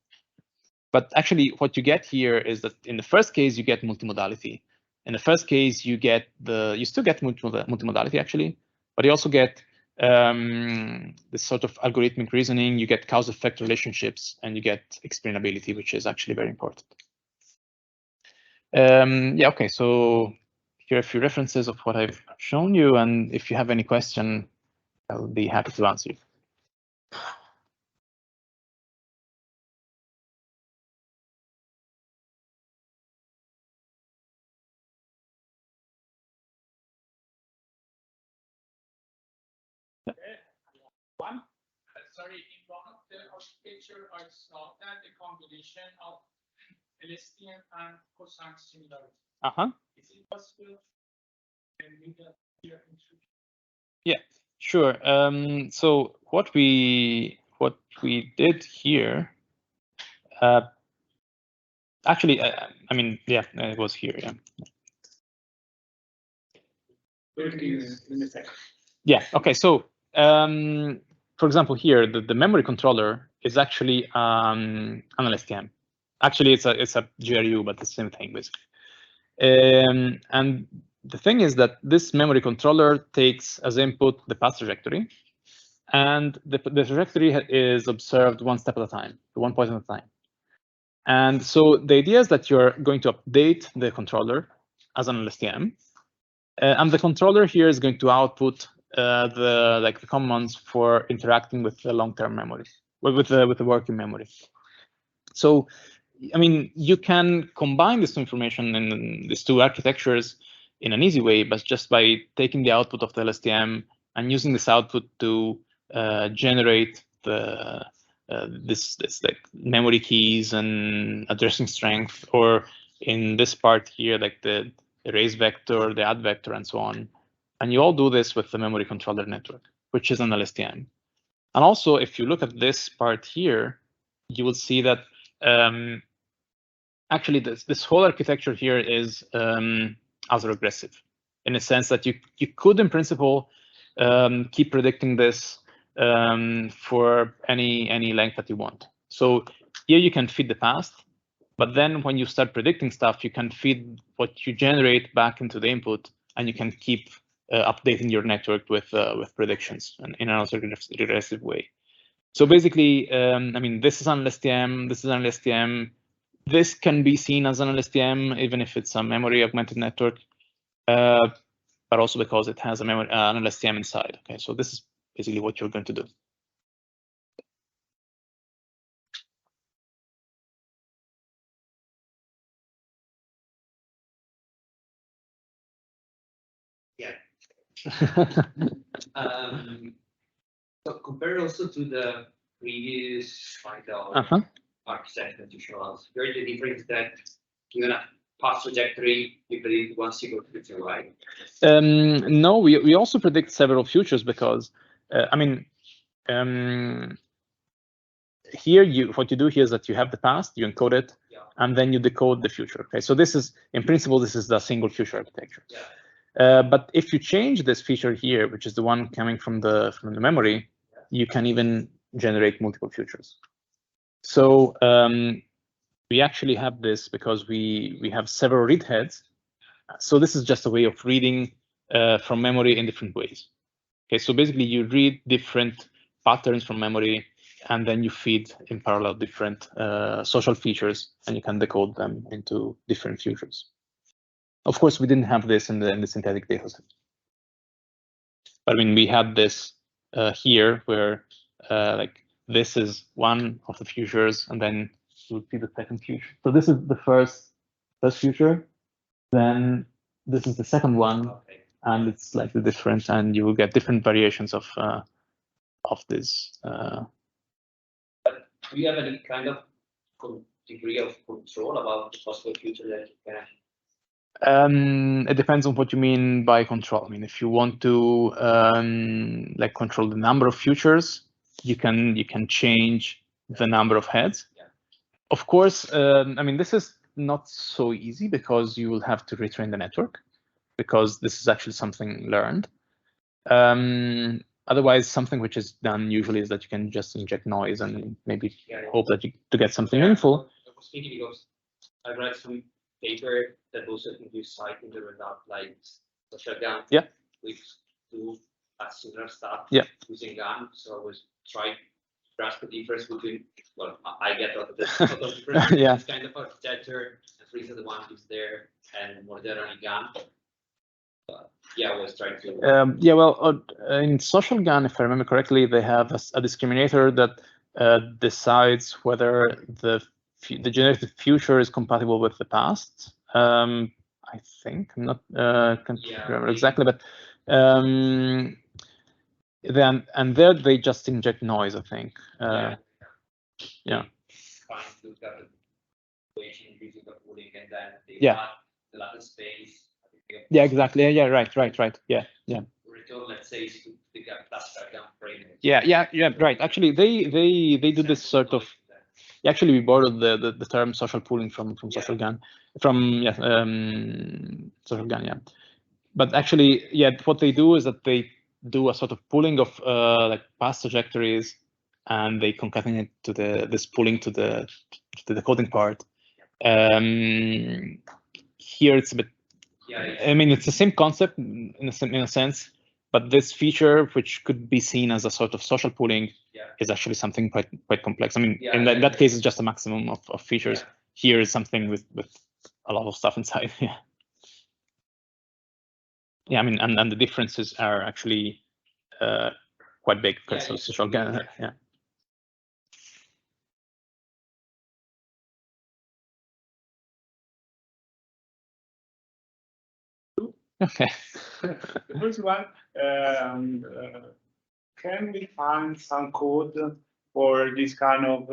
But actually, what you get here is that in the first case, you get multimodality. In the first case, you still get multimodality actually, but you also get this sort of algorithmic reasoning. You get cause-effect relationships, and you get explainability, which is actually very important. Yeah. Okay. So here are a few references of what I've shown you, and if you have any question, I'll be happy to answer you. Sorry, in one of the architecture, I saw that the combination of LSTM and cosine similarity. Is it possible? Yeah, sure. So what we did here, actually, I mean, yeah, it was here. Yeah. Yeah. Okay. So, for example, here the memory controller is actually an LSTM. Actually, it's a GRU, but the same thing basically. And the thing is that this memory controller takes as input the path trajectory, and the trajectory is observed one step at a time, one point at a time. And so the idea is that you're going to update the controller as an LSTM, and the controller here is going to output the commands for interacting with the long-term memory, with the working memory. So, I mean, you can combine this information in these two architectures in an easy way, but just by taking the output of the LSTM and using this output to generate the this like memory keys and addressing strength, or in this part here, like the erase vector, the add vector, and so on. And you all do this with the memory controller network, which is an LSTM. And also, if you look at this part here, you will see that actually this whole architecture here is autoregressive, in a sense that you could, in principle, keep predicting this for any length that you want. So here you can feed the past, but then when you start predicting stuff, you can feed what you generate back into the input, and you can keep updating your network with predictions in an autoregressive way. So basically, I mean, this is an LSTM, this is an LSTM. This can be seen as an LSTM, even if it's a memory augmented network, but also because it has an LSTM inside. Okay, so this is basically what you're going to do. Yeah. So compared also to the previous kind of architecture that you showed us, very the difference that given a path trajectory, you predict one single future, right? No, we also predict several futures because, I mean, here what you do here is that you have the past, you encode it, and then you decode the future. Okay, so this is, in principle, this is the single future architecture. But if you change this feature here, which is the one coming from the memory, you can even generate multiple futures. So we actually have this because we have several read heads. So this is just a way of reading from memory in different ways. Okay, so basically you read different patterns from memory, and then you feed in parallel different social features, and you can decode them into different futures. Of course, we didn't have this in the synthetic dataset. But I mean, we had this here, where like this is one of the futures, and then you would see the second future. So this is the first future, then this is the second one, and it's slightly different, and you will get different variations of this. Do you have any kind of degree of control about the possible future that you can? It depends on what you mean by control. I mean, if you want to like control the number of futures, you can change the number of heads. Yeah. Of course, I mean, this is not so easy because you will have to retrain the network, because this is actually something learned. Otherwise, something which is done usually is that you can just inject noise and maybe hope that to get something meaningful. I was thinking because I read some paper that also you cite in the result, like social GAN. Yeah. We do a similar stuff. Yeah. Using GAN, so I was trying to grasp the difference between. Well, I get out of the difference. Yeah. This kind of architecture, and for instance, the one is there and more generally GAN. Yeah, I was trying to. Yeah, well, in social GAN, if I remember correctly, they have a discriminator that decides whether the generated future is compatible with the past. I think I'm not can't remember exactly, but then and there they just inject noise, I think. Yeah. Yeah. The lattice space. Yeah, exactly. Yeah, right. Yeah. Return, let's say, to the classical GAN frame. Yeah, right. Actually, they do this sort of. Actually, we borrowed the term social pooling from social GAN, social GAN. Yeah, but actually, yeah, what they do is that they do a sort of pooling of like past trajectories, and they concatenate to this pooling to the decoding part. Here it's a bit. I mean, it's the same concept in a sense, but this feature, which could be seen as a sort of social pooling, is actually something quite complex. I mean, in that case, it's just a maximum of features. Here is something with a lot of stuff inside. Yeah, I mean, and the differences are actually quite big because of social GAN. Yeah. Okay. The first one, can we find some code for this kind of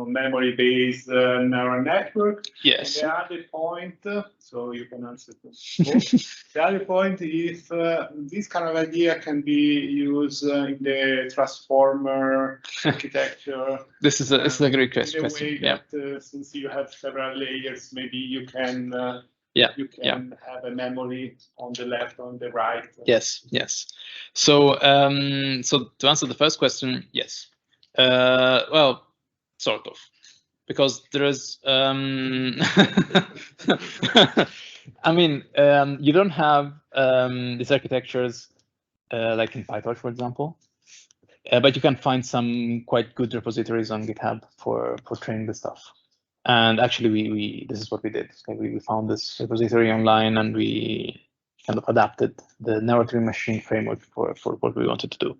memory-based neural network? Yes. And the other point, so you can answer this. The other point is this kind of idea can be used in the transformer architecture. This is a great question. Yeah. Since you have several layers, maybe you can. You can have a memory on the left, on the right. Yes. So, so to answer the first question, yes. Well, sort of, because there is. I mean, you don't have these architectures like in PyTorch, for example, but you can find some quite good repositories on GitHub for training this stuff. And actually, we this is what we did. We found this repository online, and we kind of adapted the narrative machine framework for what we wanted to do.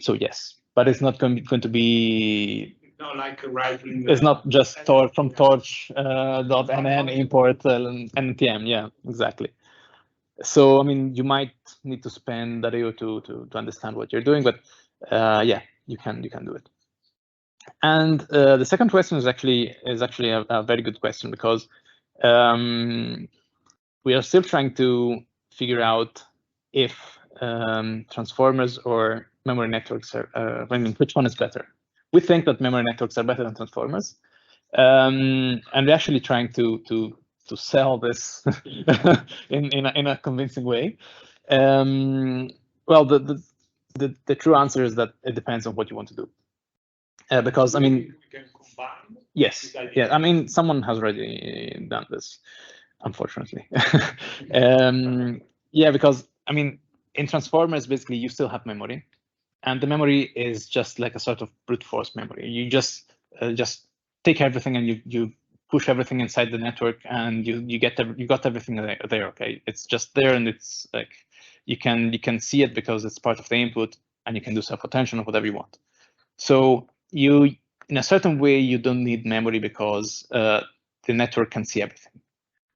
So yes, but it's not going to be. No, like writing. It's not just from torch.nn import npm. Yeah, exactly. So I mean, you might need to spend a day or two to understand what you're doing, but yeah, you can do it. And the second question is actually a very good question, because we are still trying to figure out if transformers or memory networks are. I mean, which one is better? We think that memory networks are better than transformers, and we're actually trying to sell this in a convincing way. Well, the true answer is that it depends on what you want to do. Because I mean, we can combine. Yes, yeah. I mean, someone has already done this, unfortunately. Yeah, because I mean, in transformers, basically, you still have memory, and the memory is just like a sort of brute force memory. You just take everything and you push everything inside the network, and you got everything there. Okay, it's just there, and it's like you can see it because it's part of the input, and you can do self-attention or whatever you want. So you, in a certain way, you don't need memory because the network can see everything.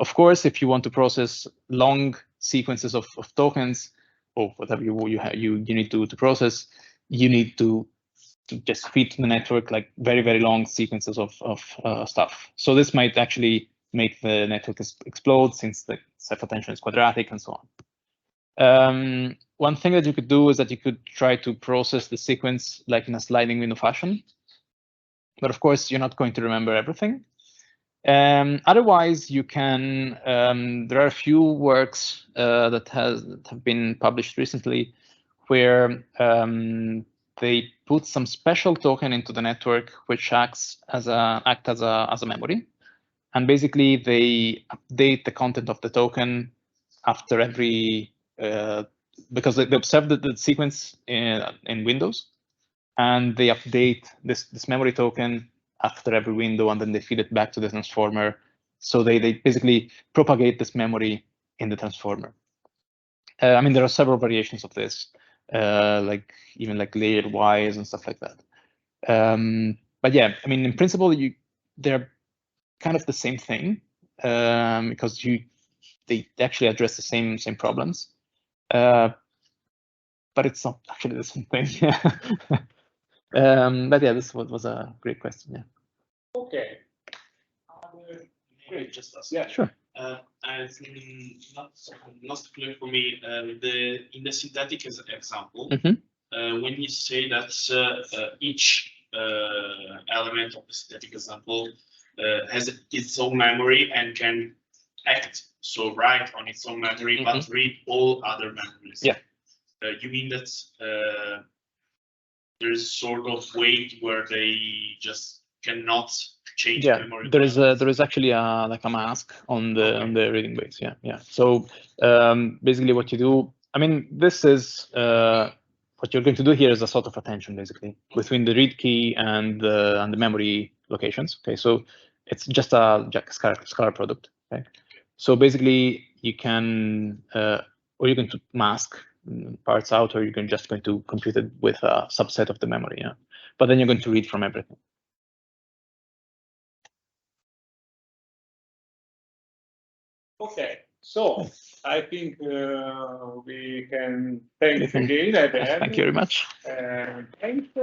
Of course, if you want to process long sequences of tokens or whatever you need to process, you need to just feed to the network like very long sequences of stuff. So this might actually make the network explode, since the self-attention is quadratic and so on. One thing that you could do is that you could try to process the sequence like in a sliding window fashion, but of course you're not going to remember everything. Otherwise, you can. There are a few works that have been published recently where they put some special token into the network which acts as a memory, and basically they update the content of the token after every. Because they observe the sequence in Windows, and they update this memory token after every window, and then they feed it back to the transformer. So they basically propagate this memory in the transformer. I mean, there are several variations of this, like even like layer wise and stuff like that. But yeah, I mean, in principle, they're kind of the same thing, because they actually address the same problems. But it's not actually the same thing. But yeah, this was a great question. Yeah. Okay. Great, just ask. Yeah, sure. It's not clear for me. In the synthetic example, when you say that each element of the synthetic example has its own memory and can act, so write on its own memory, but read all other memories. Yeah. You mean that there's sort of weight where they just cannot change memory? there is actually like a mask on the reading base. Yeah. So basically, what you do, I mean, this is what you're going to do here is a sort of attention, basically, between the read key and the memory locations. Okay, so it's just a scalar product. Okay, so basically, you can or you're going to mask parts out, or you're just going to compute it with a subset of the memory. Yeah, but then you're going to read from everything. Okay, so I think we can thank you again. Thank you very much. Thank